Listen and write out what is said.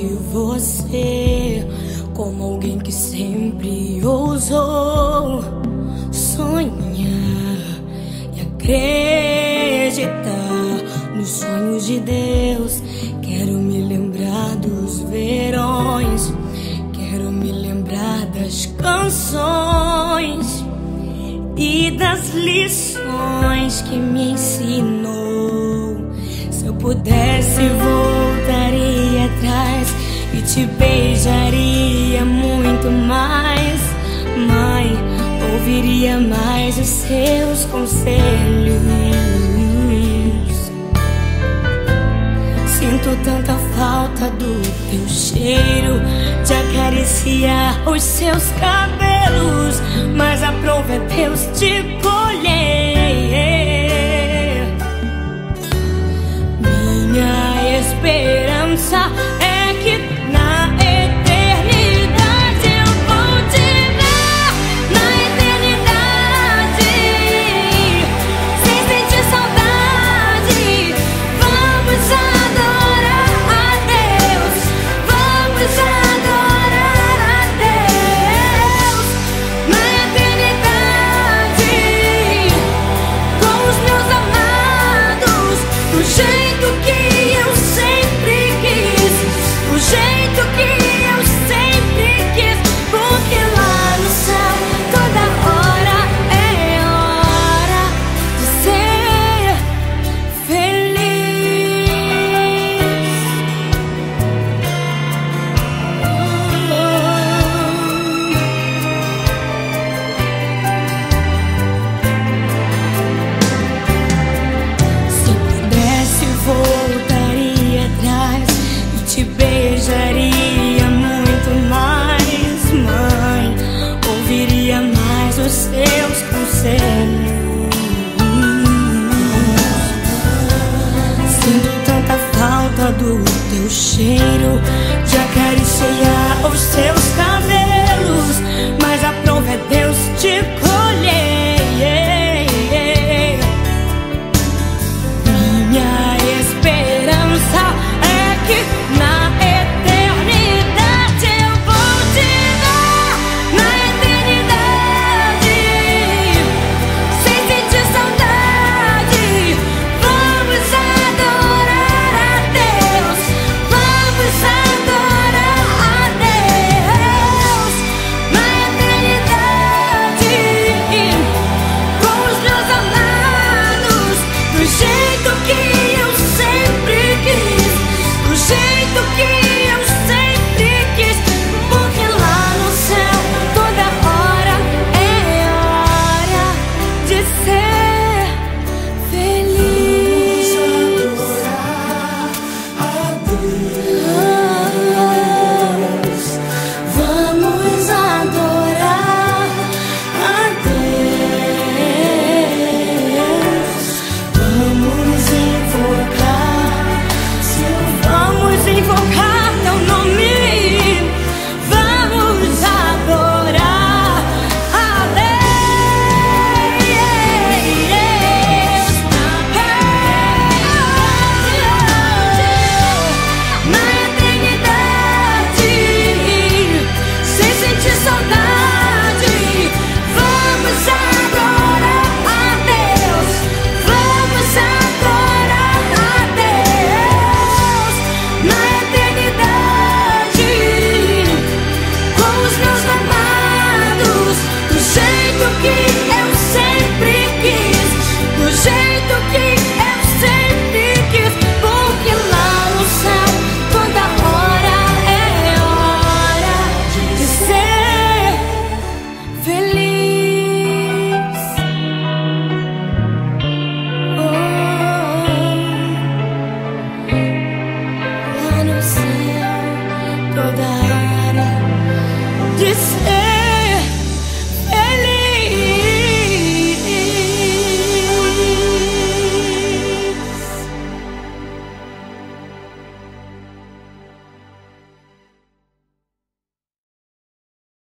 de você como alguém que sempre ousou sonhar e acreditar nos sonhos de Deus. Quero me lembrar dos verões, quero me lembrar das canções e das lições que me ensinou. Se eu pudesse, voltaria atrás e te beijaria muito mais. Mãe, ouviria mais os seus conselhos. Sinto tanta falta do teu cheiro, de acariciar os seus cabelos, mas a prova é Deus te colher. Minha esperança é que na eternidade eu vou te ver, na eternidade, sem sentir saudade. Vamos adorar a Deus, vamos adorar a Deus, na eternidade, com os meus amados, do jeito que eu sempre quis, do jeito que eu sempre quis, porque lá no céu toda hora é hora de ser feliz. Se pudesse, voltaria atrás e te beijaria muito mais. Mãe, ouviria mais os seus conselhos. Sinto tanta falta do teu cheiro, de acariciar os seus cabelos, mas a prova é Deus te colher. Minha esperança é que na eternidade eu vou te ver, na eternidade, sem sentir saudade. Vamos adorar a Deus, vamos adorar a Deus, na eternidade, com os meus amados, do jeito que eu sempre quis, do jeito que eu sempre quis, porque lá no céu toda hora é hora de ser feliz. Vamos adorar a Deus. Vamos invocar, vamos invocar teu nome. Vamos adorar a Deus. Na eternidade, sem sentir saudade. Vamos adorar a Deus, vamos adorar a Deus, na eternidade, com os meus amados, do jeito que eu sempre quis, do jeito que eu sempre quis, porque lá no céu toda hora é hora de ser feliz. Lá no céu toda